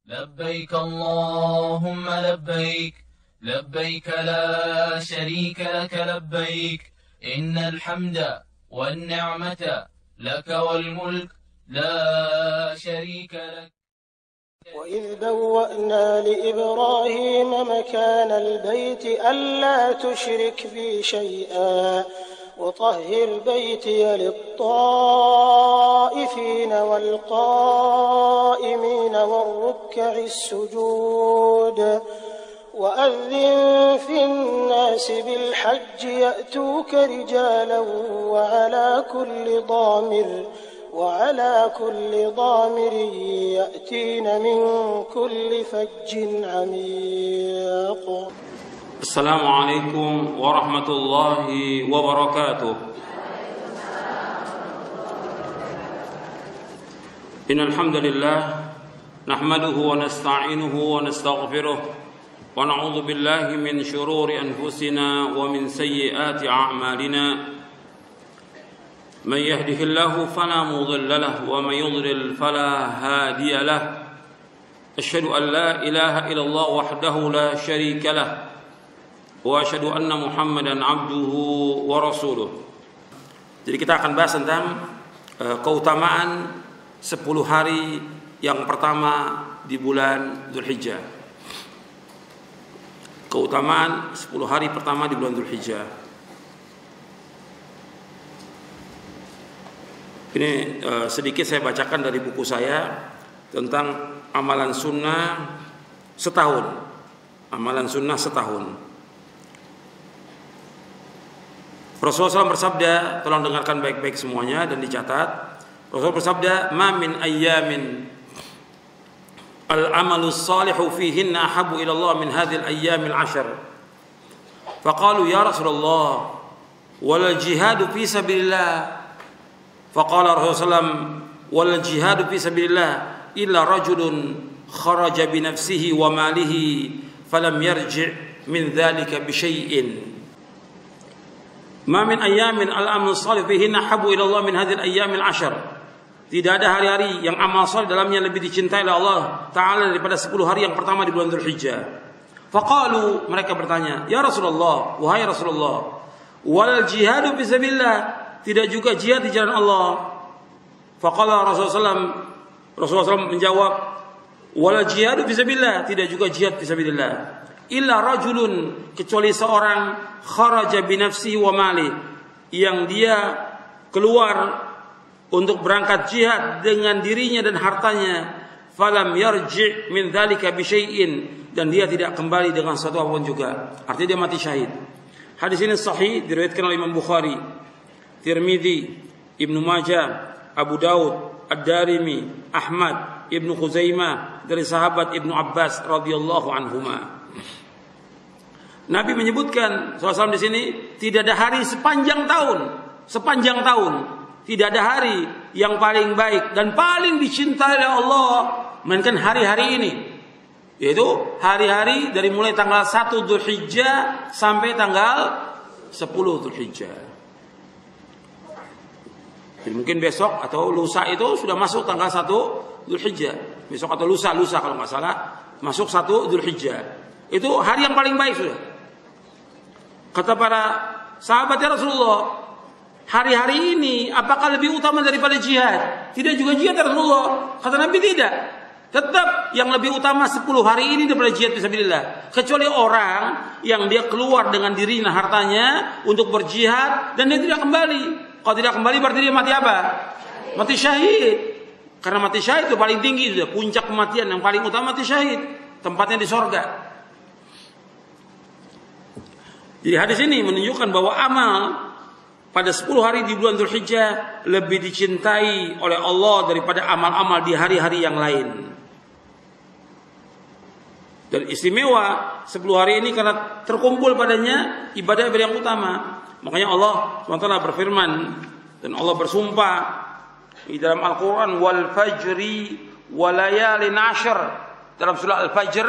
لبيك اللهم لبيك لبيك لا شريك لك لبيك إن الحمد والنعمة لك والملك لا شريك لك. وإذ بوأنا لإبراهيم مكان البيت ألا تشرك بي شيئا وطهر بيتي للطائفين والقائمين والركع السجود وأذن في الناس بالحج يأتوك رجالا وعلى كل ضامر يأتين من كل فج عميق. السلام عليكم ورحمة الله وبركاته. إن الحمد لله نحمده ونستعينه ونستغفره ونعوذ بالله من شرور أنفسنا ومن سيئات أعمالنا من يهده الله فلا مضل له ومن يضلل فلا هادي له أشهد أن لا إله إلا الله وحده لا شريك له وأشهد أن محمدا عبده ورسوله. Jadi kita akan bahas tentang keutamaan 10 hari yang pertama di bulan Dzulhijjah. Keutamaan 10 hari pertama di bulan Dzulhijjah. Ini sedikit saya bacakan dari buku saya tentang amalan sunnah setahun. Amalan sunnah setahun. Rasulullah SAW bersabda, tolong dengarkan baik-baik semuanya dan dicatat. Rasulullah bersabda, "Ma min ayyamin al-amalu salihu fihinna ahabbu ila Allah min hadhihi al-ayyam al-'ashr." Faqalu ya Rasulullah, wal jihadu fi sabilillah. Faqala Rasulullah SAW, wal jihadu fi sabilillah illa rajulun kharaja bi nafsihi wa malihi falam yarji' min dhalika bi syai'in. Ma min ayyamin al-amal salih fihinna habu ila Allah min hadhihi al-ayyam al-'ashr. Tidak ada hari-hari yang amal saleh dalamnya lebih dicintai oleh Allah Ta'ala daripada 10 hari yang pertama di bulan Dzulhijjah. Faqalu, mereka bertanya, ya Rasulullah, wahai Rasulullah, wal jihadu fi sabilillah, tidak juga jihad di jalan Allah. Faqala Rasulullah SAW menjawab, wal jihadu fi sabilillah, tidak juga jihad fi sabilillah. Illa rajulun, kecuali seorang kharaja bi nafsihi wa mali, yang dia keluar untuk berangkat jihad dengan dirinya dan hartanya, falam yarji' min dzalika bi syai'in, dan dia tidak kembali dengan sesuatu apapun juga, artinya dia mati syahid. Hadis ini sahih, diriwayatkan oleh Imam Bukhari, Tirmidzi, Ibnu Majah, Abu Daud, Ad-Darimi, Ahmad, Ibnu Khuzaimah dari sahabat Ibnu Abbas radhiyallahu anhuma. Nabi menyebutkan SAW di sini, tidak ada hari sepanjang tahun, tidak ada hari yang paling baik dan paling dicintai oleh Allah melainkan hari-hari ini, yaitu hari-hari dari mulai tanggal 1 Dzulhijjah sampai tanggal 10 Dzulhijjah. Jadi mungkin besok atau lusa itu sudah masuk tanggal 1 Dzulhijjah. Besok atau lusa kalau nggak salah masuk 1 Dzulhijjah. Itu hari yang paling baik sudah. Kata para sahabat, ya Rasulullah, hari-hari ini apakah lebih utama daripada jihad? Tidak juga jihad ya Rasulullah. Kata Nabi, tidak. Tetap yang lebih utama 10 hari ini daripada jihad fisabilillah. Kecuali orang yang dia keluar dengan dirinya hartanya untuk berjihad dan dia tidak kembali. Kalau tidak kembali berarti dia mati apa? Mati syahid. Karena mati syahid itu paling tinggi, sudah puncak kematian yang paling utama mati syahid. Tempatnya di sorga. Jadi hadis ini menunjukkan bahwa amal pada 10 hari di bulan Dzulhijjah lebih dicintai oleh Allah daripada amal-amal di hari-hari yang lain. Dan istimewa 10 hari ini karena terkumpul padanya ibadah yang utama. Makanya Allah SWT berfirman dan Allah bersumpah di dalam Al-Quran, wal fajri walayalin ashr, dalam surah Al-Fajr,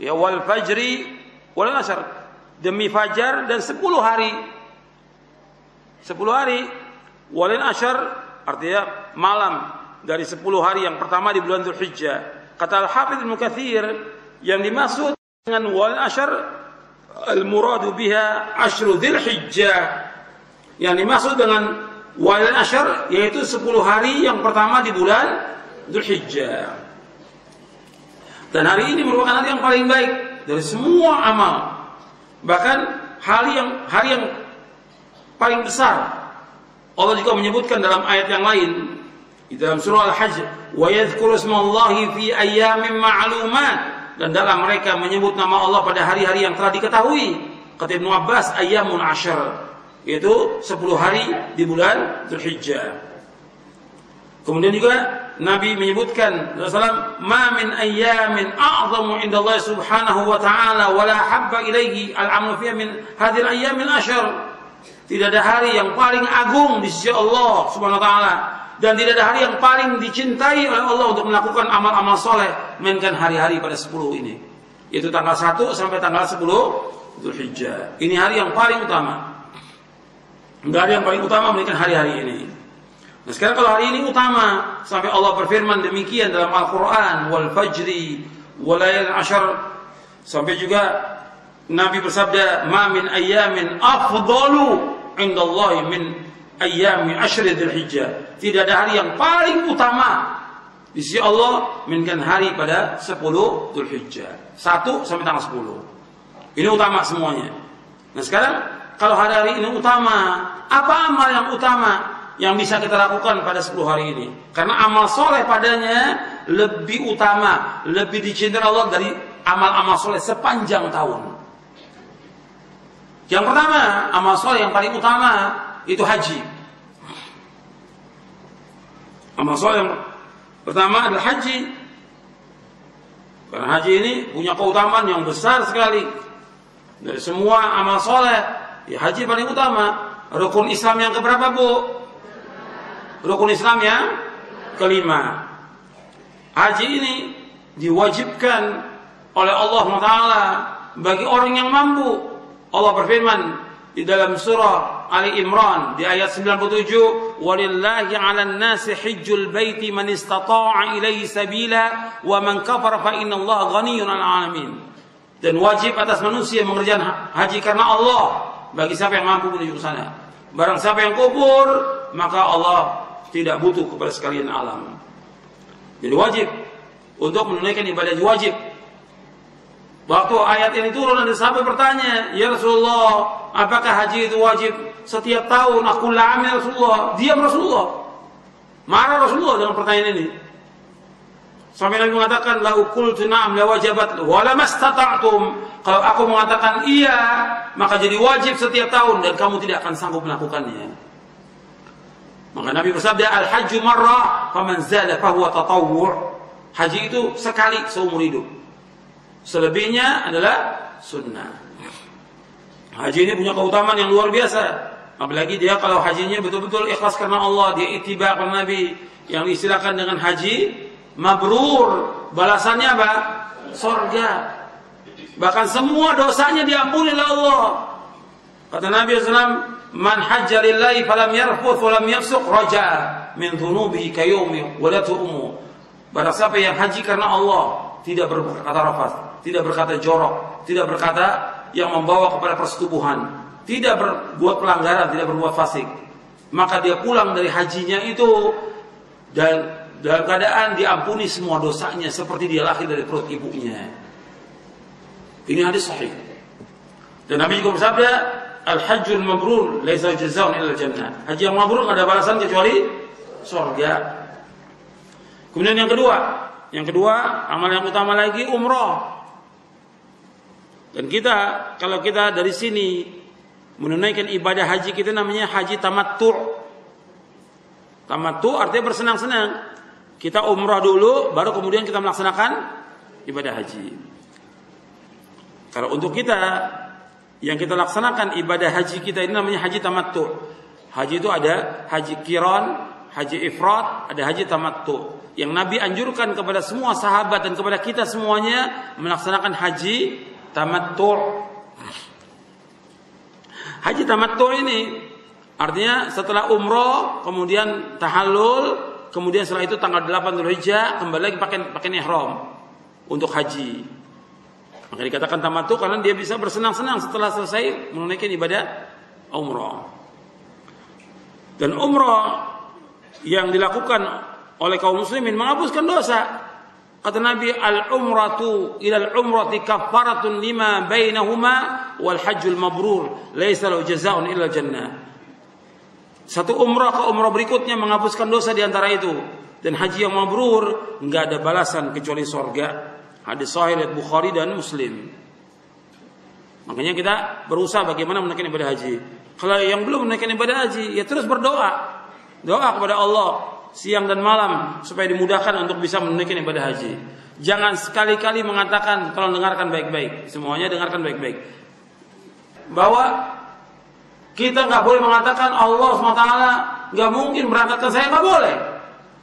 ya wal fajri walayalin ashr, demi fajar dan 10 hari. 10 hari. Walin asyar artinya malam dari 10 hari yang pertama di bulan Dzulhijjah. kata Al-Hafidz Ibnu Katsir, yang dimaksud dengan wal asyar al-muradu biha asyru Dzulhijjah. Yang dimaksud dengan wal asyar yaitu 10 hari yang pertama di bulan Dzulhijjah. Dan hari ini merupakan hari yang paling baik dari semua amal. Bahkan hari yang paling besar. Allah juga menyebutkan dalam ayat yang lain di dalam surah Al-Hajj, wa yadhkuru ismallahi fi ayyamin ma'lumat, dan dalam mereka menyebut nama Allah pada hari-hari yang telah diketahui. Kata Ibnu Abbas, ayyamun asyar, yaitu 10 hari di bulan Dzulhijjah. Kemudian juga Nabi menyebutkan sallallahu ma min ayyamin a'zamu indallahi subhanahu wa ta'ala wa la habba ilaihi al-'amalu fiha min hadhil ayyamil asyar. Tidak ada hari yang paling agung di sisi Allah subhanahu wa ta'ala, dan tidak ada hari yang paling dicintai oleh Allah untuk melakukan amal-amal soleh melainkan hari-hari pada 10 ini, yaitu tanggal 1 sampai tanggal 10 Dzulhijjah. Ini hari yang paling utama. Enggak ada yang paling utama melainkan hari-hari ini. Nah, sekarang kalau hari ini utama, sampai Allah berfirman demikian dalam Al-Quran, wal fajri walayal asyar, sampai juga Nabi bersabda, ma min ayyamin afdalu indallahi min ayyami asyri Dzulhijjah. Tidak ada hari yang paling utama di sisi Allah melainkan hari pada 10 Dzulhijjah, 1 sampai tanggal 10. Ini utama semuanya. Nah, sekarang kalau hari ini utama, apa amal yang utama yang bisa kita lakukan pada 10 hari ini? Karena amal soleh padanya lebih utama, lebih dicintai Allah dari amal-amal soleh sepanjang tahun. Yang pertama, amal soleh yang paling utama itu haji. Amal soleh yang pertama adalah haji. Karena haji ini punya keutamaan yang besar sekali. Dari semua amal soleh, ya haji paling utama. Rukun Islam yang keberapa, Bu? Rukun Islam yang kelima. Haji ini diwajibkan oleh Allah Taala bagi orang yang mampu. Allah berfirman di dalam surah Ali Imran di ayat 97, walillahi 'alan nasi hajjul baiti man istata'a ilaihi sabila wa man kafara fa innallaha ghaniyyun 'anil 'alamin. Dan wajib atas manusia mengerjakan haji karena Allah bagi siapa yang mampu menuju ke sana. Barang siapa yang kufur, maka Allah tidak butuh kepada sekalian alam. Jadi wajib untuk menunaikan ibadah wajib. Waktu ayat ini turun, ada sahabat bertanya, ya Rasulullah, apakah haji itu wajib setiap tahun? Aku la'am ya Rasulullah. Diam Rasulullah. Marah Rasulullah dengan pertanyaan ini. Sampai Nabi mengatakan, lau qultu na'am la wajabat wa la mastata'tum. Kalau aku mengatakan iya, maka jadi wajib setiap tahun dan kamu tidak akan sanggup melakukannya. Maka Nabi bersabda, al-hajju marrah faman zala fahuwa tatawwu'. Haji itu sekali seumur hidup. Selebihnya adalah sunnah. Haji ini punya keutamaan yang luar biasa. Apalagi dia kalau hajinya betul-betul ikhlas karena Allah, dia ittiba kepada Nabi, yang diistilahkan dengan haji mabrur. Balasannya apa? Surga. Bahkan semua dosanya diampuni oleh Allah. Kata Nabi SAW, man hajja lillahi falam yarfuth walam yafsuq raja'a min dhunubihi kayawmi waladatu ummu. Barang siapa yang haji karena Allah, tidak berkata rafas, tidak berkata jorok, tidak berkata yang membawa kepada persetubuhan, tidak berbuat pelanggaran, tidak berbuat fasik, maka dia pulang dari hajinya itu dan dalam keadaan diampuni semua dosanya seperti dia lahir dari perut ibunya. Ini hadis sahih. Dan Nabi juga bersabda, al-hajjul mabrur laisa jazaa'un illa jannah. Haji yang mabrur tidak ada balasan kecuali surga. Kemudian yang kedua, amal yang utama lagi umrah. Dan kita, kalau kita dari sini menunaikan ibadah haji kita namanya haji tamattu'. Tamattu' artinya bersenang-senang. Kita umrah dulu, baru kemudian kita melaksanakan ibadah haji. Kalau untuk kita, yang kita laksanakan ibadah haji kita ini namanya haji tamattu'. Haji itu ada haji qiran, haji ifrad, ada haji tamattu'. Yang Nabi anjurkan kepada semua sahabat dan kepada kita semuanya melaksanakan haji tamattu'. Haji tamattu' ini artinya setelah umroh kemudian tahallul, kemudian setelah itu tanggal 8 Dzulhijjah kembali lagi pakai ihram untuk haji. Maka dikatakan tamattu karena dia bisa bersenang-senang setelah selesai menunaikan ibadah umrah. Dan umrah yang dilakukan oleh kaum muslimin menghapuskan dosa. Kata Nabi, al-umratu ilal umrati kaffaratun lima bainahuma wal hajjul mabrur laisa lahu jazaa'un illa jannah. Satu umrah ke umrah berikutnya menghapuskan dosa di antara itu, dan haji yang mabrur enggak ada balasan kecuali surga. Hadis sahih riwayat Bukhari dan Muslim. Makanya kita berusaha bagaimana menunaikan ibadah haji. Kalau yang belum menunaikan ibadah haji, ya terus berdoa. Doa kepada Allah siang dan malam supaya dimudahkan untuk bisa menunaikan ibadah haji. Jangan sekali-kali mengatakan, tolong dengarkan baik-baik, semuanya dengarkan baik-baik, bahwa kita nggak boleh mengatakan Allah SWT nggak mungkin berangkatkan saya, nggak boleh.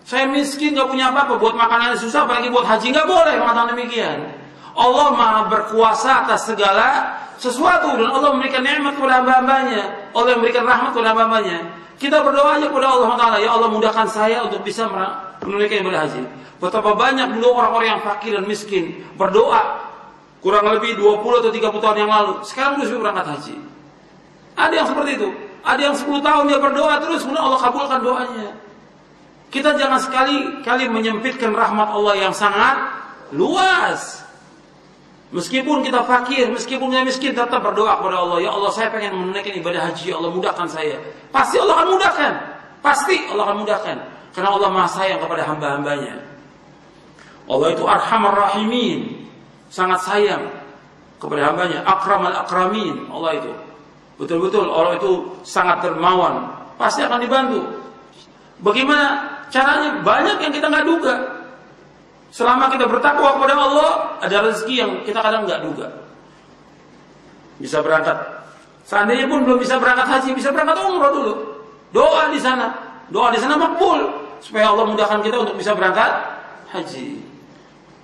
Saya miskin, nggak punya apa-apa, buat makanan susah, apalagi buat haji, nggak boleh mengatakan demikian. Allah Maha berkuasa atas segala sesuatu, dan Allah memberikan nikmat kepada hamba-hambanya. Allah memberikan rahmat kepada hamba-hambanya. Kita berdoa aja kepada Allah Taala, ya Allah mudahkan saya untuk bisa menunaikan ibadah haji. Betapa banyak dulu orang-orang yang fakir dan miskin berdoa kurang lebih 20 atau 30 tahun yang lalu, sekarang bisa berangkat haji. Ada yang seperti itu. Ada yang 10 tahun dia berdoa terus, kemudian Allah kabulkan doanya. Kita jangan sekali-kali menyempitkan rahmat Allah yang sangat luas. Meskipun kita fakir, meskipun kita miskin, tetap berdoa kepada Allah. Ya Allah, saya pengen menunaikan ibadah haji. Ya Allah, mudahkan saya. Pasti Allah akan mudahkan. Pasti Allah akan mudahkan. Karena Allah Maha sayang kepada hamba-hambanya. Allah itu Arhamar Rahimin. Sangat sayang kepada hambanya. Akramal Akramin. Allah itu. Betul-betul Allah itu sangat dermawan. Pasti akan dibantu. Bagaimana caranya? Banyak yang kita nggak duga. Selama kita bertakwa kepada Allah, ada rezeki yang kita kadang nggak duga. Bisa berangkat. Seandainya pun belum bisa berangkat haji, bisa berangkat umrah dulu. Doa di sana. Doa di sana makbul. Supaya Allah mudahkan kita untuk bisa berangkat haji.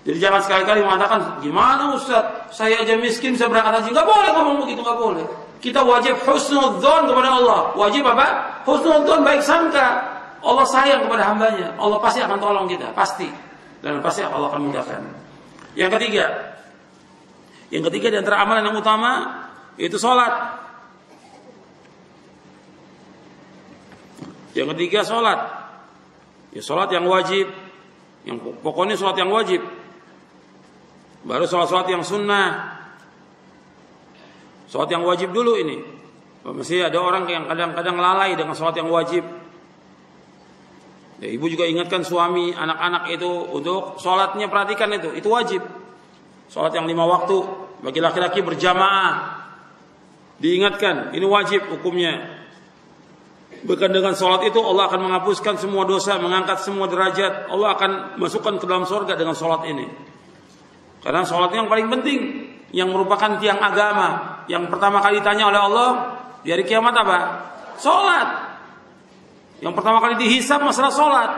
Jadi jangan sekali-kali mengatakan, gimana Ustaz, saya aja miskin bisa berangkat haji. Nggak boleh ngomong begitu, nggak boleh. Kita wajib husnudzon kepada Allah. Wajib apa? Husnudzon, baik sangka. Allah sayang kepada hambanya. Allah pasti akan tolong kita, pasti. Dan pasti Allah akan mudahkan. Yang ketiga di antara amalan yang utama yaitu sholat. Yang ketiga sholat. Ya sholat yang wajib. Yang pokoknya sholat yang wajib. Baru sholat yang sunnah. Sholat yang wajib dulu ini. Mesti ada orang yang kadang-kadang lalai dengan sholat yang wajib. Ya, ibu juga ingatkan suami, anak-anak itu untuk sholatnya, perhatikan itu wajib. Sholat yang 5 waktu bagi laki-laki berjamaah, diingatkan, ini wajib hukumnya. Bahkan dengan sholat itu Allah akan menghapuskan semua dosa, mengangkat semua derajat. Allah akan masukkan ke dalam surga dengan sholat ini. Karena sholat yang paling penting, yang merupakan tiang agama, yang pertama kali ditanya oleh Allah di hari kiamat apa? Sholat. Yang pertama kali dihisab masalah sholat.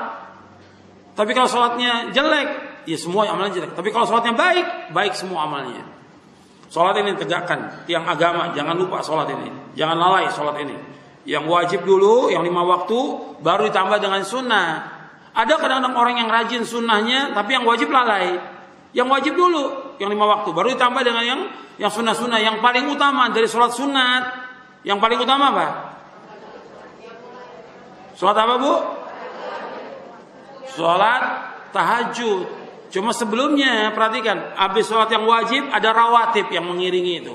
Tapi kalau sholatnya jelek, ya semua amalnya jelek. Tapi kalau sholatnya baik, baik semua amalnya. Sholat ini tegakkan tiang agama, jangan lupa sholat ini. Jangan lalai sholat ini. Yang wajib dulu, yang 5 waktu, baru ditambah dengan sunnah. Ada kadang-kadang orang yang rajin sunnahnya, tapi yang wajib lalai. Yang wajib dulu, yang 5 waktu, baru ditambah dengan yang sunnah-sunnah. Yang paling utama dari sholat sunat, yang paling utama apa? Sholat apa, Bu? Sholat tahajud. Cuma sebelumnya perhatikan, habis sholat yang wajib ada rawatib yang mengiringi itu.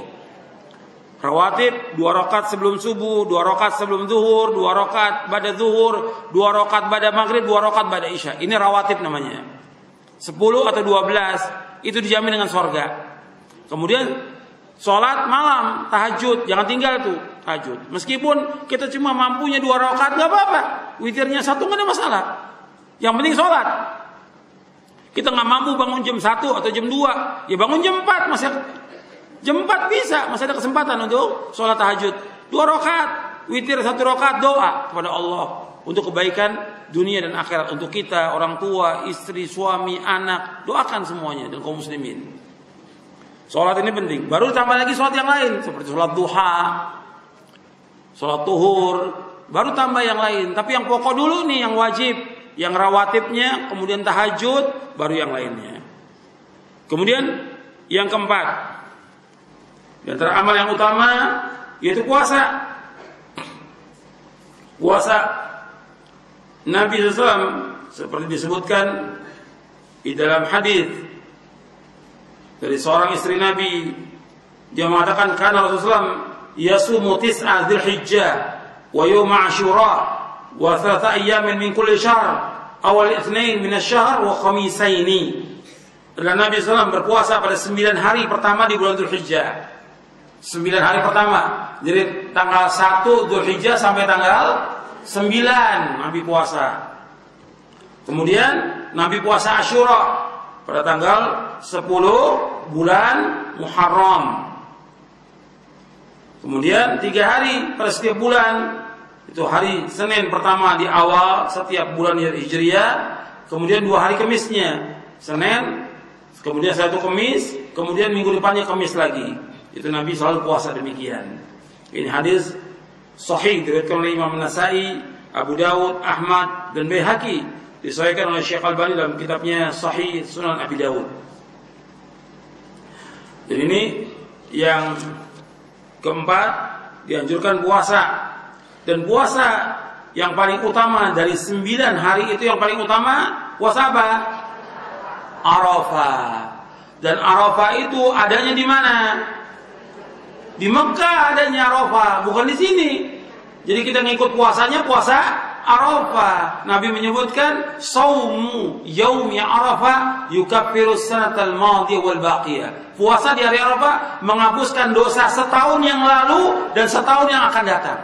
Rawatib 2 rakaat sebelum subuh, 2 rakaat sebelum zuhur, 2 rakaat pada zuhur, 2 rakaat pada maghrib, 2 rakaat pada isya. Ini rawatib namanya. 10 atau 12 itu dijamin dengan surga. Kemudian sholat malam, tahajud, jangan tinggal tuh tahajud. Meskipun kita cuma mampunya 2 rakaat nggak apa-apa, witirnya 1 nggak ada masalah. Yang penting sholat. Kita nggak mampu bangun jam 1 atau jam 2, ya bangun jam 4 masih. Jam 4 bisa, masih ada kesempatan untuk sholat tahajud. 2 rakaat, witir 1 rakaat, doa kepada Allah untuk kebaikan dunia dan akhirat, untuk kita, orang tua, istri, suami, anak, doakan semuanya dan kaum muslimin. Sholat ini penting. Baru tambah lagi sholat yang lain seperti sholat duha, sholat tuhur, baru tambah yang lain. Tapi yang pokok dulu nih, yang wajib, yang rawatibnya, kemudian tahajud, baru yang lainnya. Kemudian yang keempat, di antara amal yang utama yaitu puasa. Puasa Nabi SAW seperti disebutkan di dalam hadis dari seorang istri Nabi, dia mengatakan karena Rasulullah yasumu tis'a Dzulhijjah wa yawm Asyura wa thalatha ayyamin min kulli syahr awal itsnain min asy-syahr wa khamisaini. Dan Nabi SAW berpuasa pada 9 hari pertama di bulan Dzulhijjah. 9 hari pertama. Jadi tanggal 1 Dzulhijjah sampai tanggal 9 Nabi puasa. Kemudian Nabi puasa Asyura pada tanggal 10 bulan Muharram. Kemudian 3 hari pada setiap bulan. Itu hari Senin pertama di awal setiap bulan Hijriah. Kemudian 2 hari Kemisnya, Senin, kemudian 1 Kemis, kemudian minggu depannya Kemis lagi. Itu Nabi selalu puasa demikian. Ini hadis sahih diriwayatkan oleh Imam Nasai, Abu Dawud, Ahmad dan Baihaqi, disahihkan oleh Syekh Albani dalam kitabnya Sahih Sunan Abi Dawud. Dan ini yang keempat, dianjurkan puasa. Dan puasa yang paling utama dari 9 hari itu, yang paling utama puasa apa? Arafah. Dan Arafah itu adanya di mana? Di Mekah adanya Arafah, bukan di sini. Jadi kita ngikut puasanya puasa Arafah. Nabi menyebutkan saumu yaumi Arafah yukaffiru sanatal madiyah wal baqiyah. Puasa di hari Arafah menghapuskan dosa setahun yang lalu dan setahun yang akan datang.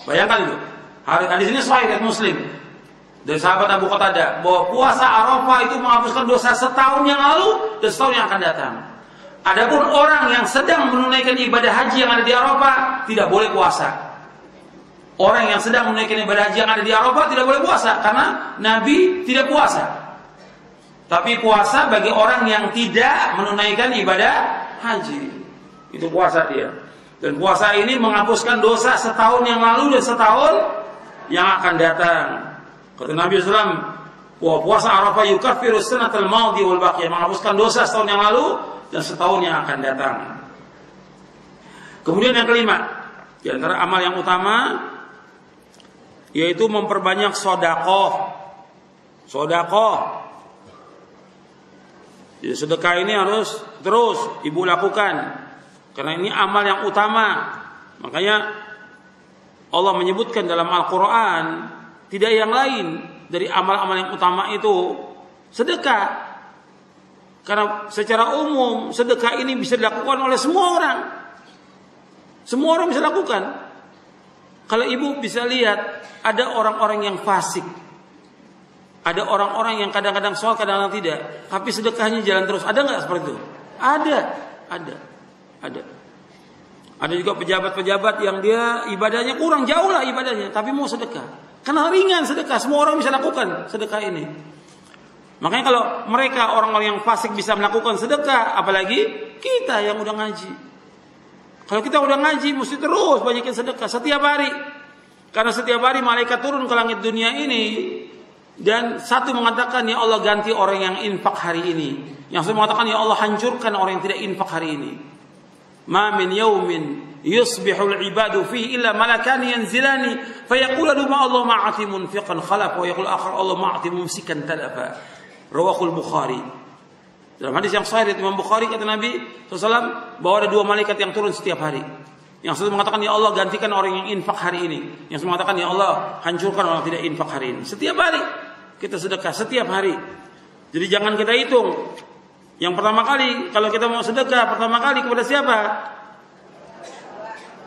Bayangkan itu. Hadis ini sahih riwayat Muslim dari sahabat Abu Qatadah bahwa puasa Arafah itu menghapuskan dosa setahun yang lalu dan setahun yang akan datang. Adapun orang yang sedang menunaikan ibadah haji yang ada di Arafah tidak boleh puasa. Orang yang sedang menunaikan ibadah haji yang ada di Arafah tidak boleh puasa karena Nabi tidak puasa. Tapi puasa bagi orang yang tidak menunaikan ibadah haji. Itu puasa dia. Dan puasa ini menghapuskan dosa setahun yang lalu dan setahun yang akan datang. Kata Nabi SAW, puasa Arafah yukaffiru sanatal madiyah wal baqiyah, menghapuskan dosa setahun yang lalu dan setahun yang akan datang. Kemudian yang kelima, di antara amal yang utama yaitu memperbanyak sedekah. Sedekah. Jadi sedekah ini harus terus ibu lakukan. Karena ini amal yang utama. Makanya Allah menyebutkan dalam Al-Quran tidak yang lain dari amal-amal yang utama itu sedekah. Karena secara umum sedekah ini bisa dilakukan oleh semua orang. Semua orang bisa lakukan. Kalau ibu bisa lihat ada orang-orang yang fasik. Ada orang-orang yang kadang-kadang sholat, kadang-kadang tidak. Tapi sedekahnya jalan terus. Ada nggak seperti itu? Ada. Ada juga pejabat-pejabat yang dia ibadahnya kurang, jauh lah ibadahnya, tapi mau sedekah. Karena ringan sedekah, semua orang bisa lakukan sedekah ini. Makanya kalau mereka orang-orang yang fasik bisa melakukan sedekah, apalagi kita yang udah ngaji. Kalau kita udah ngaji, mesti terus banyakin sedekah setiap hari. Karena setiap hari malaikat turun ke langit dunia ini, dan satu mengatakan ya Allah ganti orang yang infak hari ini. Yang satu mengatakan ya Allah hancurkan orang yang tidak infak hari ini. Ma min yaumin yusbihul ibadu fihi illa malakani yanzilani fayaqulu ma Allah ma'ati munfiqan khalaf wa yaqul akhar Allah ma'ati mumsikan talafa. Rawahul Bukhari. Dalam hadis yang sahih Imam Bukhari kata Nabi SAW bahwa ada 2 malaikat yang turun setiap hari. Yang satu mengatakan ya Allah gantikan orang yang infak hari ini. Yang satu mengatakan ya Allah hancurkan orang yang tidak infak hari ini. Setiap hari kita sedekah, setiap hari. Jadi jangan kita hitung. Yang pertama kali, kalau kita mau sedekah, pertama kali kepada siapa?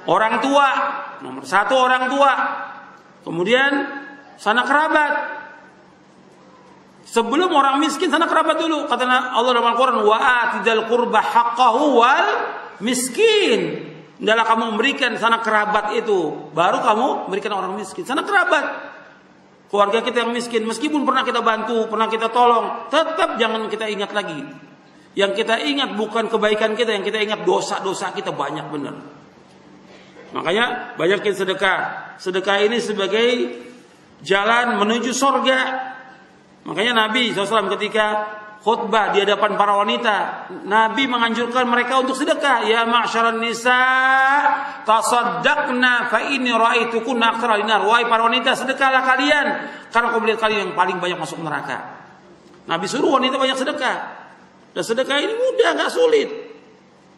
Orang tua. Nomor 1 orang tua. Kemudian sanak kerabat. Sebelum orang miskin, sanak kerabat dulu. Kata Allah dalam Al-Quran, wa atidal qurba haqqahu wal miskin. Hendaklah kamu memberikan sanak kerabat itu, baru kamu memberikan orang miskin. Sanak kerabat. Keluarga kita yang miskin, meskipun pernah kita bantu, pernah kita tolong, tetap jangan kita ingat lagi. Yang kita ingat bukan kebaikan kita, yang kita ingat dosa-dosa kita banyak benar. Makanya banyakin sedekah. Sedekah ini sebagai jalan menuju surga. Makanya Nabi SAW ketika khutbah di hadapan para wanita, Nabi menganjurkan mereka untuk sedekah. Ya ma'syaran nisa, tasaddaqna fa inni ra'aitukunna aktsara dinar. Wahai para wanita, sedekahlah kalian karena aku melihat kalian yang paling banyak masuk neraka. Nabi suruh wanita banyak sedekah. Dan sedekah ini mudah, enggak sulit.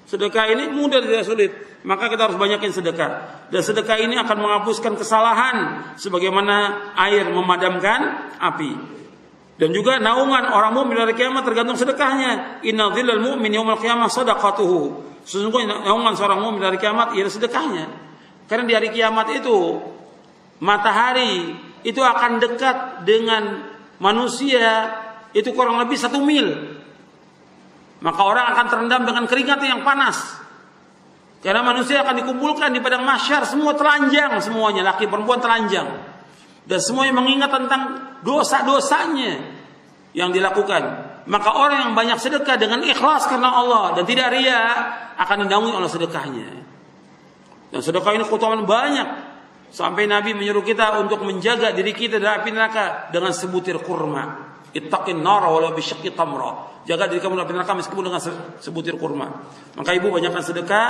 Sedekah ini mudah, tidak sulit. Maka kita harus banyakin sedekah. Dan sedekah ini akan menghapuskan kesalahan sebagaimana air memadamkan api. Dan juga naungan orang mukmin dari kiamat tergantung sedekahnya. Inna dhillal mu'min yaumil qiyamah sadaqatuhu. Sesungguhnya naungan seorang mukmin dari kiamat ialah sedekahnya. Karena di hari kiamat itu matahari itu akan dekat dengan manusia itu kurang lebih 1 mil. Maka orang akan terendam dengan keringat yang panas. Karena manusia akan dikumpulkan di padang mahsyar, semua telanjang semuanya, laki perempuan telanjang. Dan semuanya mengingat tentang dosa-dosanya yang dilakukan. Maka orang yang banyak sedekah dengan ikhlas karena Allah dan tidak riya akan dinaungi oleh sedekahnya. Dan sedekah ini keutamaan banyak. Sampai Nabi menyuruh kita untuk menjaga diri kita dari api neraka dengan sebutir kurma. Ittaqin nar walau bisyaqqi tamra. Jaga diri kamu dari api neraka meskipun dengan sebutir kurma. Maka ibu banyakkan sedekah,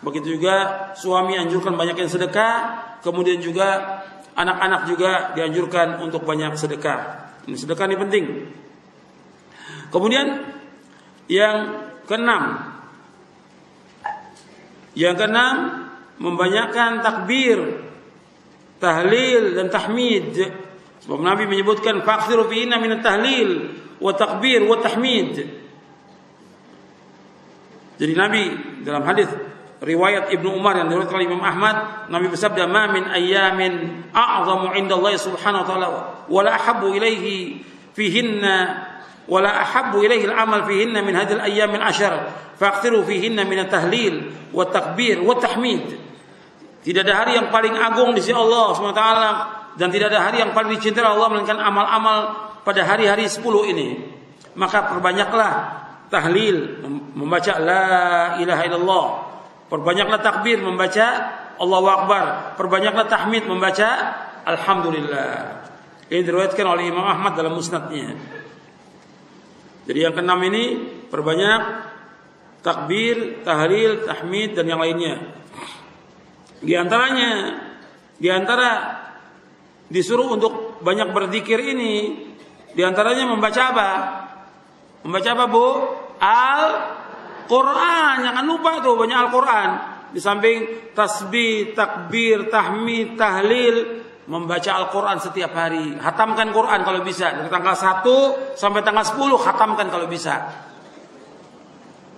begitu juga suami anjurkan banyakkan sedekah, kemudian juga anak-anak juga dianjurkan untuk banyak sedekah. Ini sedekah ini penting. Kemudian yang keenam, membanyakkan takbir, tahlil dan tahmid. Sebab Nabi menyebutkan fakthiru fihinna min at-tahlil wa takbir wa tahmid. Jadi Nabi dalam hadis riwayat Ibnu Umar yang diriwayatkan oleh Imam Ahmad, Nabi bersabda, "Ma min ayyamin a'zamu 'inda Allah subhanahu wa ta'ala wa la ahabbu ilaihi fihinna wa la ahabbu ilaihi al-amal fihinna min hadhihi al-ayyam al-'ashr fakthiru fihinna min at-tahlil wa takbir wa tahmid." Tidak ada hari yang paling agung di sisi Allah subhanahu wa ta'ala dan tidak ada hari yang paling dicintai Allah melainkan amal-amal pada hari-hari 10 ini. Maka perbanyaklah tahlil, membaca la ilaha illallah. Perbanyaklah takbir, membaca Allahu Akbar. Perbanyaklah tahmid, membaca Alhamdulillah. Ini diriwayatkan oleh Imam Ahmad dalam musnadnya. Jadi yang keenam ini perbanyak takbir, tahlil, tahmid dan yang lainnya. Di antara disuruh untuk banyak berzikir ini, di antaranya membaca apa? Membaca apa, Bu? Al-Quran. Jangan lupa tuh banyak Al-Quran. Di samping tasbih, takbir, tahmid, tahlil, membaca Al-Quran setiap hari. Hatamkan Quran kalau bisa. Dari tanggal 1 sampai tanggal 10 hatamkan kalau bisa.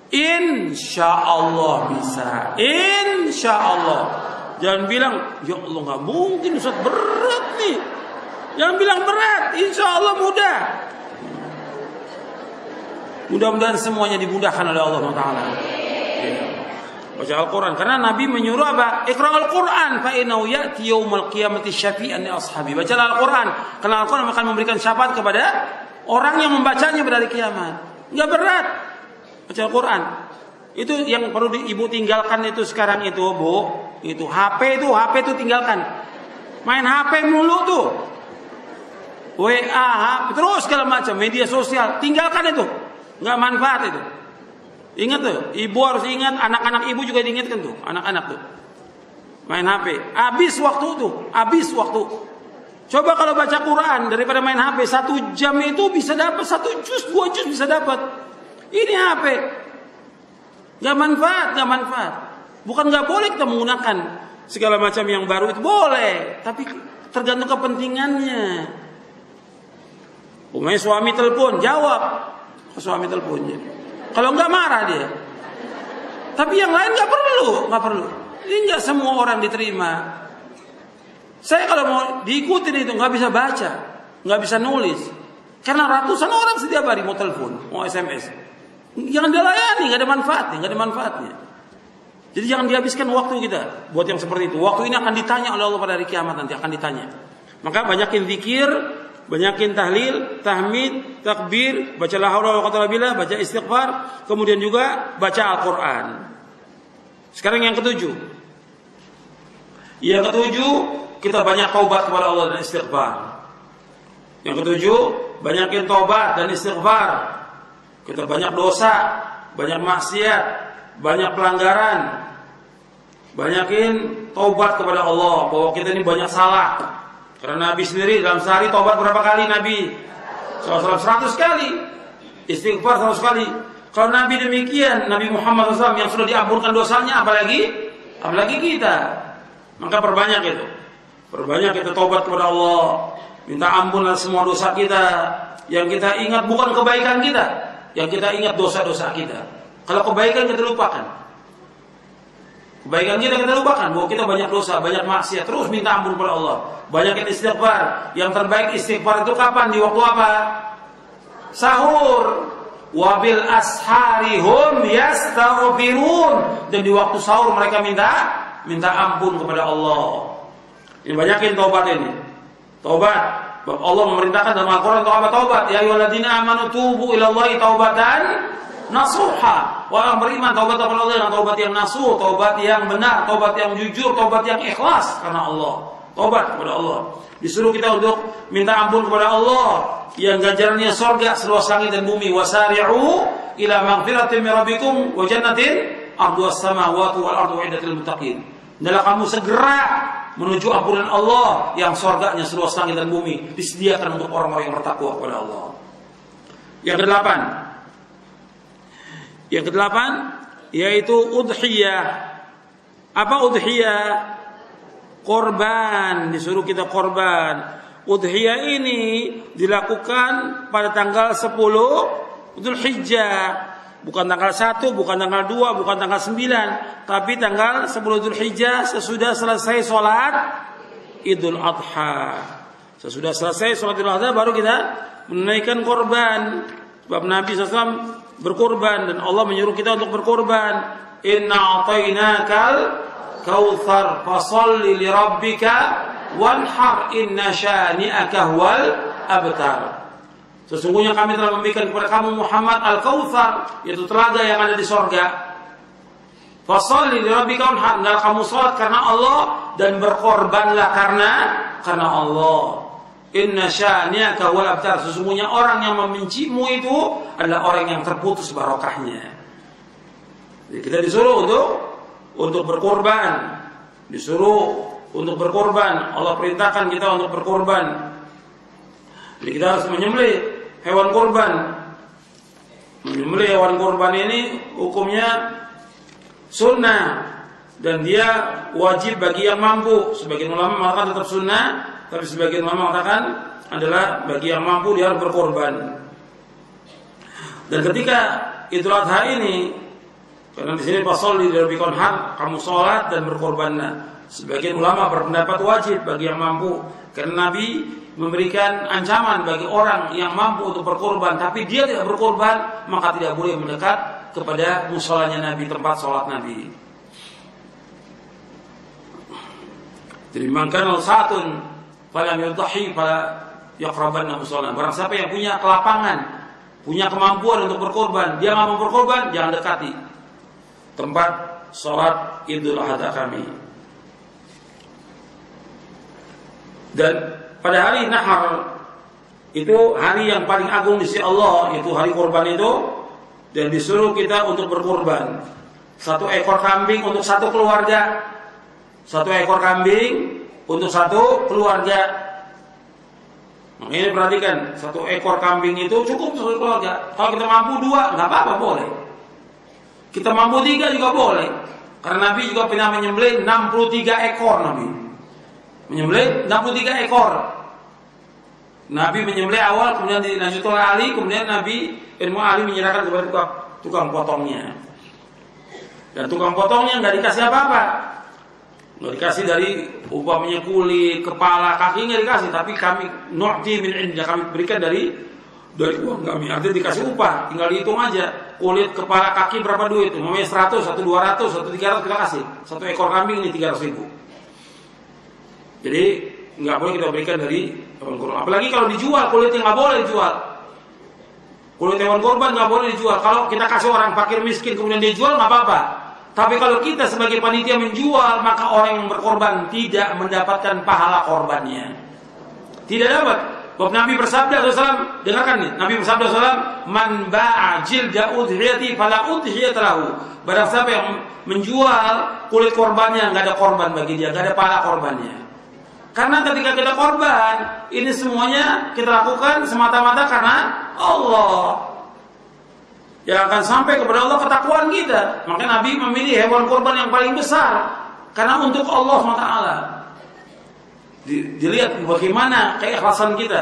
Insyaallah bisa. Insyaallah. Jangan bilang, ya Allah nggak mungkin Ustaz, berat nih. Jangan bilang berat, insyaallah mudah. Mudah-mudahan semuanya dimudahkan oleh Allah Taala. Ya. Baca Al-Quran. Karena Nabi menyuruh apa? Iqra Al-Quran fa innahu ya'ti yaumal qiyamati syafi'an li ashabi. Bacalah Al-Quran. Karena Al-Quran akan memberikan syafaat kepada orang yang membacanya pada hari kiamat. Enggak berat. Baca Al-Quran. Itu yang perlu ibu tinggalkan itu sekarang itu, Bu. Itu HP itu tinggalkan. Main HP mulu tuh. WA, HP, terus segala macam media sosial, tinggalkan itu. Enggak manfaat itu. Ingat tuh, ibu harus ingat, anak-anak ibu juga diingatkan tuh, anak-anak tuh. Main HP, habis waktu tuh, habis waktu. Coba kalau baca Quran daripada main HP 1 jam itu bisa dapat 1 juz, 2 juz bisa dapat. Ini HP. Enggak manfaat. Bukan enggak boleh kita menggunakan segala macam yang baru itu, boleh, tapi tergantung kepentingannya. Umumnya suami telepon, jawab. Suami teleponnya. Kalau enggak marah dia. Tapi yang lain enggak perlu. Ini enggak semua orang diterima. Saya kalau mau diikutin itu enggak bisa baca, enggak bisa nulis. Karena ratusan orang setiap hari mau telepon, mau SMS. Jangan dilayani, enggak ada manfaatnya. Jadi jangan dihabiskan waktu kita buat yang seperti itu. Waktu ini akan ditanya oleh Allah pada hari kiamat, nanti akan ditanya. Maka banyakin zikir, banyakin tahlil, tahmid, takbir, baca la haula wala quwwata illa billah, baca istighfar, kemudian juga baca Al-Qur'an. Sekarang yang ketujuh. Yang ketujuh, kita banyak taubat kepada Allah dan istighfar. Yang ketujuh, banyakin taubat dan istighfar. Kita banyak dosa, banyak maksiat, banyak pelanggaran. Banyakin taubat kepada Allah bahwa kita ini banyak salah. Karena Nabi sendiri dalam sehari taubat berapa kali Nabi? 100 kali. Istighfar 100 kali. Kalau Nabi demikian, Nabi Muhammad SAW yang sudah diampunkan dosanya, apalagi kita. Maka perbanyak itu. Perbanyak kita taubat kepada Allah. Minta ampun atas semua dosa kita. Yang kita ingat bukan kebaikan kita, yang kita ingat dosa-dosa kita. Kalau kebaikan kita lupakan. Kebaikan kita lupakan bahwa kita banyak dosa, banyak maksiat. Terus minta ampun kepada Allah. Banyakin istighfar. Yang terbaik istighfar itu kapan? Di waktu apa? Sahur. Wabil asharihum yastaghfirun. Dan di waktu sahur mereka minta ampun kepada Allah. Ini banyakin taubat ini. Taubat. Allah memerintahkan dalam Al-Quran taubat. Ya ayyuhalladzina amanu tubu ilallahi taubatan nasuha. Orang beriman taubat kepada Allah dengan taubat yang nasuh, taubat yang benar, taubat yang jujur, taubat yang ikhlas karena Allah. Taubat kepada Allah. Disuruh kita untuk minta ampun kepada Allah yang ganjarannya surga seluas langit dan bumi. Wasari'u ila maghfiratin min rabbikum wa jannatin 'arduhas samawati wal ardu u'iddatil muttaqin. Hendaklah kamu segera menuju ampunan Allah yang surganya seluas langit dan bumi disediakan untuk orang-orang yang bertakwa kepada Allah. Yang kedelapan yaitu udhiyah. Apa udhiyah? Korban, disuruh kita korban. Udhiyah ini dilakukan pada tanggal 10 Dzulhijjah. Bukan tanggal 1, bukan tanggal 2, bukan tanggal 9, tapi tanggal 10 Dzulhijjah sesudah selesai sholat Idul Adha. Sesudah selesai sholat Idul Adha baru kita menunaikan korban. Sebab Nabi SAW berkorban dan Allah menyuruh kita untuk berkorban. Inna a'tainakal kautsar fasholli lirabbika wanhar inna syani'aka huwal abtar. Sesungguhnya kami telah memberikan kepada kamu Muhammad al-Kautsar, yaitu telaga yang ada di sorga. Fasholli lirabbika wanhar, hendaklah kamu salat karena Allah dan berkorbanlah karena Allah. Inna syani'aka huwal abtar. Sesungguhnya orang yang membencimu itu adalah orang yang terputus barokahnya. Jadi kita disuruh untuk berkorban. Disuruh untuk berkorban. Allah perintahkan kita untuk berkorban. Jadi kita harus menyembelih hewan korban. Menyembelih hewan korban ini hukumnya sunnah dan dia wajib bagi yang mampu. Sebagian ulama mengatakan tetap sunnah, tapi sebagian ulama mengatakan adalah bagi yang mampu dia harus berkorban. Dan ketika Idul Adha ini, karena di sini fasholli lirabbika wanhar, kamu sholat dan berkorbanlah. Sebagian ulama berpendapat wajib bagi yang mampu, karena Nabi memberikan ancaman bagi orang yang mampu untuk berkorban, tapi dia tidak berkorban, maka tidak boleh mendekat kepada musholanya Nabi, tempat sholat Nabi. Jadi mangkana satun falam yudhi fala yaqrabanna mushollana. Barang siapa yang punya kelapangan, punya kemampuan untuk berkorban, dia nggak mau berkorban, jangan dekati tempat sholat Idul Adha kami. Dan pada hari Nahar itu hari yang paling agung di sisi Allah, itu hari korban itu, dan disuruh kita untuk berkorban. 1 ekor kambing untuk 1 keluarga. 1 ekor kambing untuk 1 keluarga. Makanya perhatikan, 1 ekor kambing itu cukup 1 keluarga. Kalau kita mampu 2, nggak apa-apa, boleh. Kita mampu 3 juga boleh. Karena Nabi juga pernah menyembelih 63 ekor Nabi. Menyembelih 63 ekor. Nabi menyembelih awal, kemudian dilanjutkan oleh Ali, kemudian Nabi ilmu Ali menyerahkan kepada tukang potongnya. Dan tukang potongnya nggak dikasih apa-apa, nggak dikasih dari upamanya kulit, kepala, kaki nggak dikasih, tapi kami nu'ti min indina, kami berikan dari uang kami. Artinya dikasih upah, tinggal dihitung aja kulit, kepala, kaki berapa duit. Namanya 100, 1 200, 1 300 kita kasih. 1 ekor kambing ini 300.000. Jadi nggak boleh kita berikan dari hewan korban. Apalagi kalau dijual, kulitnya nggak boleh dijual. Kulit hewan korban nggak boleh dijual. Kalau kita kasih orang fakir miskin kemudian dia jual nggak apa-apa. Tapi kalau kita sebagai panitia menjual, maka orang yang berkorban tidak mendapatkan pahala korbannya. Tidak dapat. Bahwa Nabi bersabda SAW, dengarkan nih, Nabi bersabda SAW, man ba'a jilda udhiyati fala udhiyat lahu. Barang siapa yang menjual kulit korbannya, nggak ada korban bagi dia, nggak ada pahala korbannya. Karena ketika kita korban, ini semuanya kita lakukan semata-mata karena Allah. Yang akan sampai kepada Allah ketakwaan kita. Maka Nabi memilih hewan korban yang paling besar karena untuk Allah SWT. Dilihat bagaimana keikhlasan kita.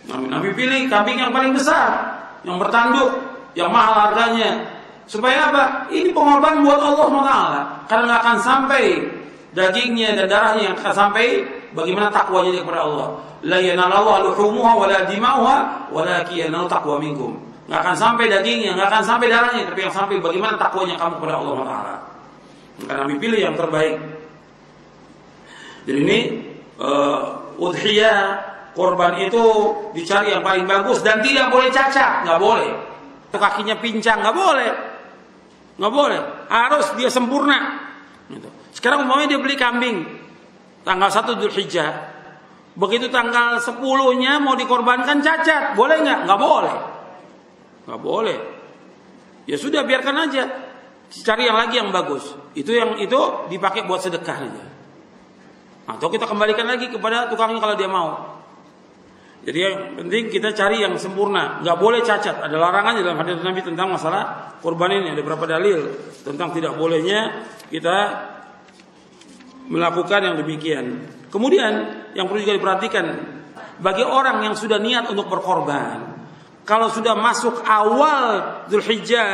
Nabi pilih kambing yang paling besar, yang bertanduk, yang mahal harganya. Supaya apa? Ini pengorbanan buat Allah SWT. Karena nggak akan sampai dagingnya dan darahnya, yang akan sampai bagaimana takwanya kepada Allah. La yanalallahu luhumuha wala dima'uha walakin yanalu taqwa minkum. Nggak akan sampai dagingnya, nggak akan sampai darahnya, tapi yang sampai bagaimana takwanya kamu kepada Allah SWT. Maka Nabi pilih yang terbaik. Jadi ini udhiyah, korban itu dicari yang paling bagus dan tidak boleh cacat, nggak boleh. Kakinya pincang, nggak boleh, nggak boleh. Harus dia sempurna. Sekarang umpamanya dia beli kambing tanggal 1 Dzulhijjah, begitu tanggal 10-nya mau dikorbankan cacat, boleh nggak? Nggak boleh, nggak boleh. Ya sudah, biarkan aja. Cari yang lagi yang bagus. Itu yang itu dipakai buat sedekah aja. Atau kita kembalikan lagi kepada tukangnya kalau dia mau. Jadi yang penting kita cari yang sempurna, nggak boleh cacat. Ada larangannya dalam hadis Nabi tentang masalah kurban ini. Ada beberapa dalil tentang tidak bolehnya kita melakukan yang demikian. Kemudian yang perlu juga diperhatikan bagi orang yang sudah niat untuk berkorban, kalau sudah masuk awal Dzulhijjah,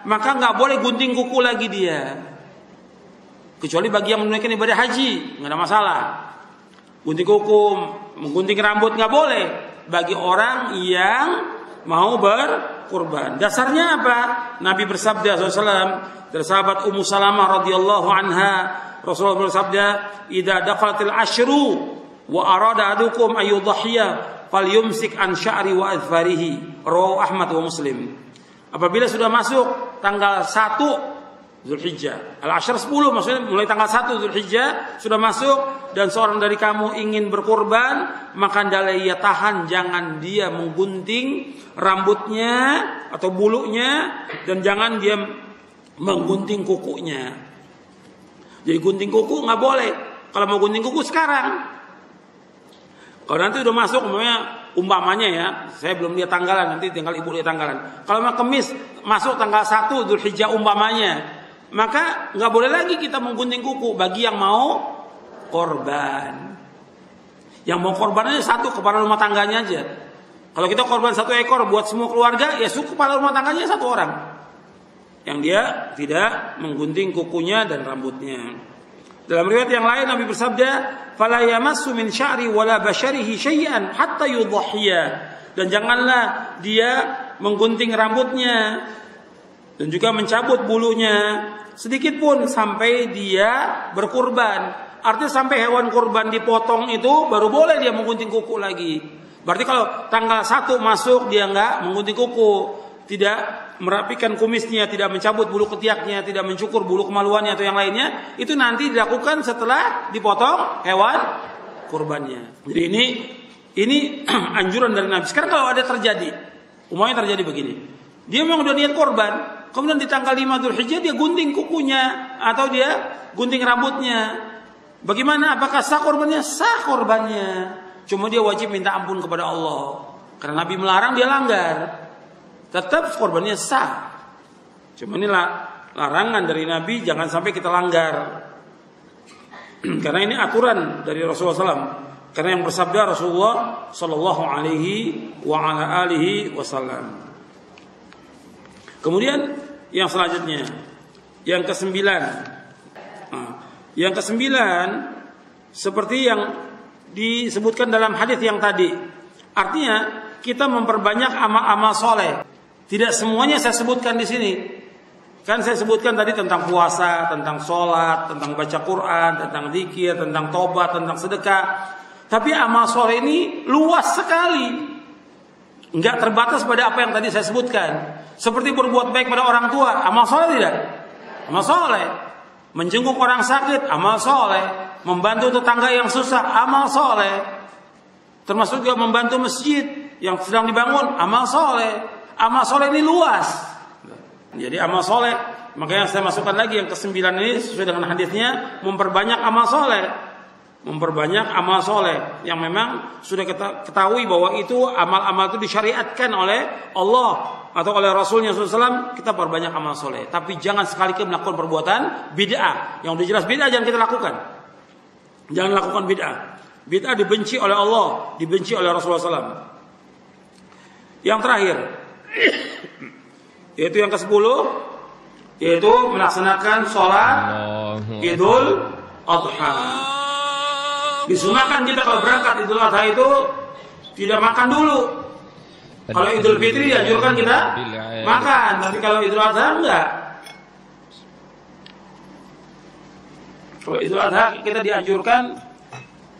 maka nggak boleh gunting kuku lagi dia. Kecuali bagi yang menunaikan ibadah haji, nggak ada masalah. Gunting kuku, menggunting rambut nggak boleh. Bagi orang yang mau berkurban. Dasarnya apa? Nabi bersabda SAW dari sahabat Ummu Salamah radhiyallahu anha, Rasulullah bersabda, "Idza daqalatil asyru wa arada adukum ayyudhhiya falyumsik an sya'ri wa adfarihi." Rawahu Ahmad wa Muslim. Apabila sudah masuk tanggal 1 Dzulhijjah, al-ashr 10 maksudnya mulai tanggal 1 Dzulhijjah sudah masuk dan seorang dari kamu ingin berkurban, maka hendaklah ia tahan, jangan dia menggunting rambutnya atau bulunya dan jangan dia menggunting kukunya. Jadi gunting kuku nggak boleh. Kalau mau gunting kuku sekarang. Kalau nanti udah masuk, umpamanya ya, saya belum lihat tanggalan, nanti tinggal ibu lihat tanggalan. Kalau mau kemis masuk tanggal 1 Dzulhijjah umpamanya, maka nggak boleh lagi kita menggunting kuku bagi yang mau korban. Yang mau korbannya satu kepala rumah tangganya aja. Kalau kita korban 1 ekor buat semua keluarga, ya kepala rumah tangganya 1 orang. Yang dia tidak menggunting kukunya dan rambutnya. Dalam riwayat yang lain Nabi bersabda, "Fala yamassu min sya'ri wala basharihi syai'an hatta yudhhiya." Dan janganlah dia menggunting rambutnya dan juga mencabut bulunya sedikit pun sampai dia berkurban. Artinya sampai hewan kurban dipotong itu baru boleh dia menggunting kuku lagi. Berarti kalau tanggal 1 masuk dia enggak menggunting kuku, tidak merapikan kumisnya, tidak mencabut bulu ketiaknya, tidak mencukur bulu kemaluannya atau yang lainnya, itu nanti dilakukan setelah dipotong hewan kurbannya. Jadi ini anjuran dari Nabi. Sekarang kalau ada terjadi, umumnya terjadi begini. Dia memang udah niat korban, kemudian di tanggal 5 Dzulhijjah dia gunting kukunya atau dia gunting rambutnya. Bagaimana? Apakah sah korbannya? Sah korbannya. Cuma dia wajib minta ampun kepada Allah. Karena Nabi melarang, dia langgar. Tetap korbannya sah. Cuma ini larangan dari Nabi, jangan sampai kita langgar. Karena ini aturan dari Rasulullah SAW. Karena yang bersabda Rasulullah Sallallahu Alaihi wa ala alihi Wasallam. Kemudian yang selanjutnya, yang ke-9. Yang ke-9 seperti yang disebutkan dalam hadis yang tadi. Artinya kita memperbanyak amal-amal soleh. Tidak semuanya saya sebutkan di sini. Kan saya sebutkan tadi tentang puasa, tentang sholat, tentang baca Quran, tentang zikir, tentang tobat, tentang sedekah. Tapi amal soleh ini luas sekali. Enggak terbatas pada apa yang tadi saya sebutkan. Seperti berbuat baik pada orang tua, amal soleh tidak? Amal soleh. Menjenguk orang sakit, amal soleh. Membantu tetangga yang susah, amal soleh. Termasuk juga membantu masjid yang sedang dibangun, amal soleh. Amal soleh ini luas. Jadi amal soleh, makanya saya masukkan lagi yang ke-9 ini sesuai dengan hadisnya, memperbanyak amal soleh. Memperbanyak amal soleh yang memang sudah kita ketahui bahwa itu amal-amal itu disyariatkan oleh Allah atau oleh Rasulnya SAW. Kita perbanyak amal soleh, tapi jangan sekali-kali melakukan perbuatan bid'ah. Yang udah jelas bid'ah jangan kita lakukan. Jangan lakukan bid'ah. Bid'ah dibenci oleh Allah, dibenci oleh Rasulullah SAW. Yang terakhir, yaitu yang ke-10, yaitu melaksanakan sholat Idul Adha. Disunahkan kita kalau berangkat Idul Adha itu tidak makan dulu. Kalau Idul Fitri dianjurkan kita makan, tapi kalau Idul Adha enggak. Kalau Idul Adha kita dianjurkan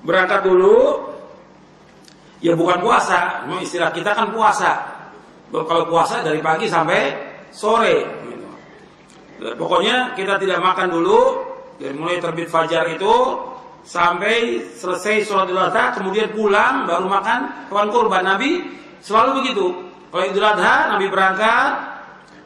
berangkat dulu. Ya bukan puasa, istilah kita kan puasa. Kalau puasa dari pagi sampai sore. Pokoknya kita tidak makan dulu dari mulai terbit fajar itu sampai selesai sholat Idul Adha, kemudian pulang baru makan hewan kurban. Nabi selalu begitu. Kalau Idul Adha Nabi berangkat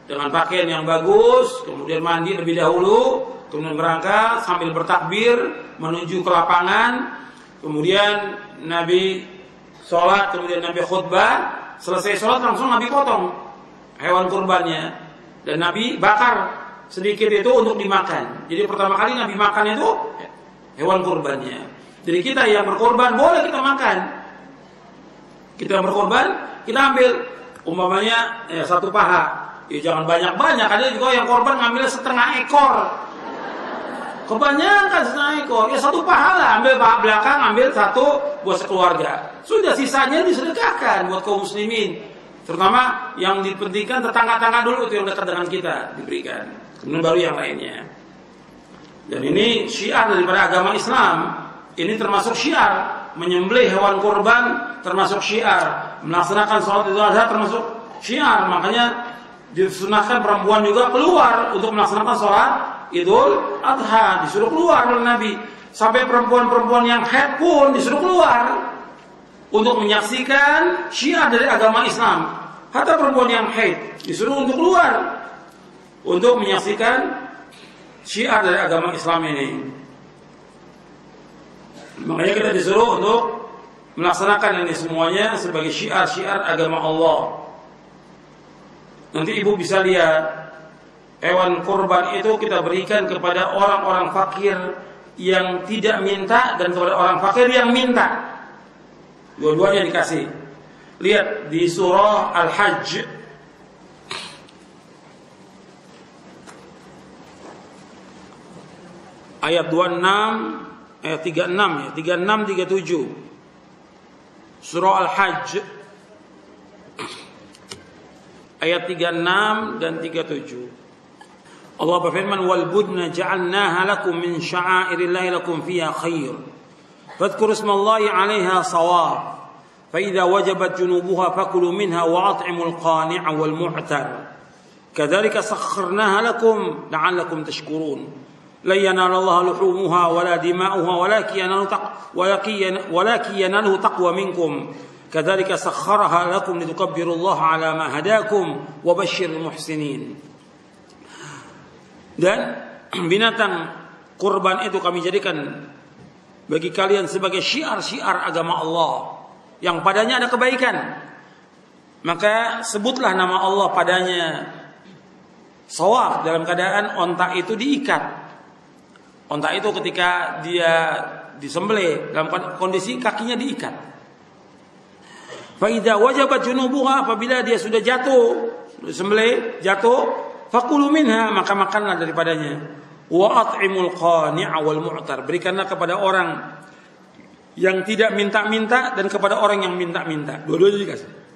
dengan pakaian yang bagus, kemudian mandi lebih dahulu, kemudian berangkat sambil bertakbir menuju ke lapangan, kemudian Nabi sholat, kemudian Nabi khutbah, selesai sholat langsung Nabi potong hewan kurbannya dan Nabi bakar sedikit itu untuk dimakan. Jadi pertama kali Nabi makan itu hewan kurbannya. Jadi kita yang berkorban boleh kita makan. Kita berkorban, kita ambil umpamanya satu paha. Ya jangan banyak-banyak. Ada juga yang korban ngambil setengah ekor. Kebanyakan setengah ekor. Ya satu paha lah. Ambil paha belakang, ambil satu buat sekeluarga. Sudah sisanya disedekahkan buat kaum muslimin. Terutama yang dipentingkan tetangga-tetangga dulu itu yang dekat dengan kita diberikan. Kemudian baru yang lainnya. Dan ini syiar daripada agama Islam. Ini termasuk syiar. Menyembelih hewan kurban termasuk syiar. Melaksanakan sholat Idul Adha termasuk syiar. Makanya disunahkan perempuan juga keluar untuk melaksanakan sholat Idul Adha. Disuruh keluar oleh Nabi. Sampai perempuan-perempuan yang haid pun disuruh keluar untuk menyaksikan syiar dari agama Islam. Hatta perempuan yang haid disuruh untuk keluar untuk menyaksikan syiar dari agama Islam ini. Makanya kita disuruh untuk melaksanakan ini semuanya sebagai syiar-syiar agama Allah. Nanti ibu bisa lihat hewan kurban itu kita berikan kepada orang-orang fakir yang tidak minta dan kepada orang fakir yang minta. Dua-duanya dikasih. Lihat di surah Al-Hajj ayat 26, ayat 36 ya, 36 37. Surah Al-Hajj ayat 36 dan 37. Allah berfirman, "Wal budna ja'alnaha lakum min sya'airillahi lakum fiha khair. Fadhkuru ismallahi 'alaiha shawab. Fa idza wajabat junubuha fakulu minha wa at'imul qani'a wal mu'tar. Kadzalika sakharnaha lakum la'allakum tashkurun." لا ينال الله لحومها ولا دماؤها ولكن يناله تقوى منكم كذلك سخرها لكم لتكبروا الله على ما هداكم وبشر المحسنين. Dan binatang kurban itu kami jadikan bagi kalian sebagai syiar-syiar agama Allah yang padanya ada kebaikan. Maka sebutlah nama Allah padanya. Shawaf dalam keadaan onta itu diikat. Onta itu ketika dia disembelih dalam kondisi kakinya diikat. Fa idza wajabat junubuha, apabila dia sudah jatuh, disembelih, jatuh, fakulu minha, maka makanlah daripadanya. Wa at'imul qani'a wal mu'tar, berikanlah kepada orang yang tidak minta-minta dan kepada orang yang minta-minta. Dua-duanya dikasih.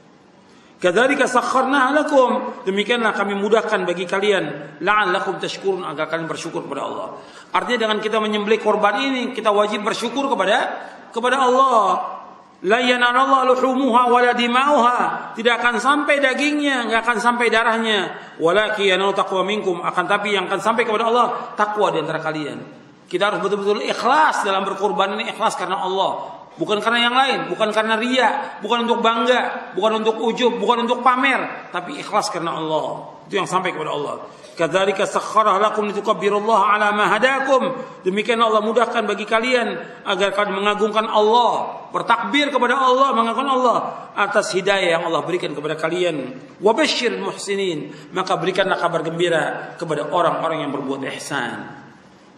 Kadzalika sakharna lakum, demikianlah kami mudahkan bagi kalian, la'allakum tashkurun, agar kalian bersyukur kepada Allah. Artinya dengan kita menyembelih korban ini kita wajib bersyukur kepada Allah. La yanallahu luhumuha wala dima'uha, tidak akan sampai dagingnya, enggak akan sampai darahnya. Walakin yanalu taqwa minkum, akan tapi yang akan sampai kepada Allah takwa di antara kalian. Kita harus betul-betul ikhlas dalam berkorban ini, ikhlas karena Allah. Bukan karena yang lain, bukan karena riya, bukan untuk bangga, bukan untuk ujub, bukan untuk pamer, tapi ikhlas karena Allah. Itu yang sampai kepada Allah. Kadzalika sakhkharaha lakum litukabbirullaha ala ma hadakum. Demikian Allah mudahkan bagi kalian agar kalian mengagungkan Allah, bertakbir kepada Allah, mengagungkan Allah atas hidayah yang Allah berikan kepada kalian. Wa basyiril muhsinin, maka berikanlah kabar gembira kepada orang-orang yang berbuat ihsan.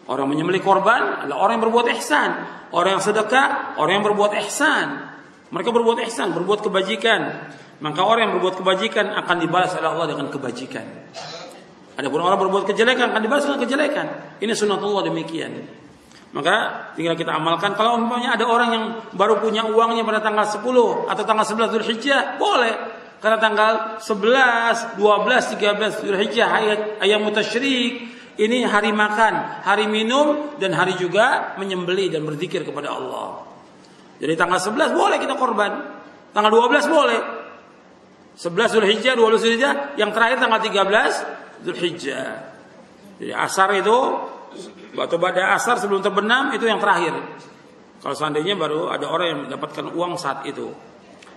Orang menyembelih korban adalah orang yang berbuat ihsan. Orang yang sedekah, orang yang berbuat ihsan. Mereka berbuat ihsan, berbuat kebajikan. Maka orang yang berbuat kebajikan akan dibalas oleh Allah dengan kebajikan. Adapun orang berbuat kejelekan akan dibalas dengan kejelekan. Ini sunnatullah demikian. Maka tinggal kita amalkan. Kalau umpamanya ada orang yang baru punya uangnya pada tanggal 10 atau tanggal 11 Dzulhijjah, boleh. Karena tanggal 11, 12, 13 Dzulhijjah ayam tasyrik. Ini hari makan, hari minum, dan hari juga menyembelih dan berzikir kepada Allah. Jadi tanggal 11 boleh kita korban. Tanggal 12 boleh. 11 Dzulhijjah, 12 Dzulhijjah, yang terakhir tanggal 13 Dzulhijjah. Jadi asar itu, atau pada asar sebelum terbenam itu yang terakhir. Kalau seandainya baru ada orang yang mendapatkan uang saat itu.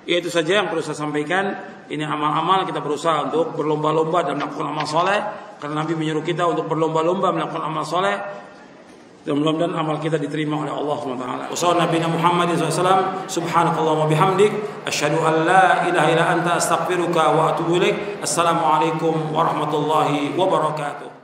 Ya itu saja yang perlu saya sampaikan. Ini amal-amal kita berusaha untuk berlomba-lomba dan melakukan amal soleh. Karena Nabi menyuruh kita untuk berlomba-lomba melakukan amal soleh. Dan mudah-mudahan amal kita diterima oleh Allah SWT. Wassalamualaikum Nabi Muhammad SAW. Subhanakallah wa bihamdik. Asyhadu an la ilaha illa anta astaghfiruka wa atubu ilaik. Assalamualaikum warahmatullahi wabarakatuh.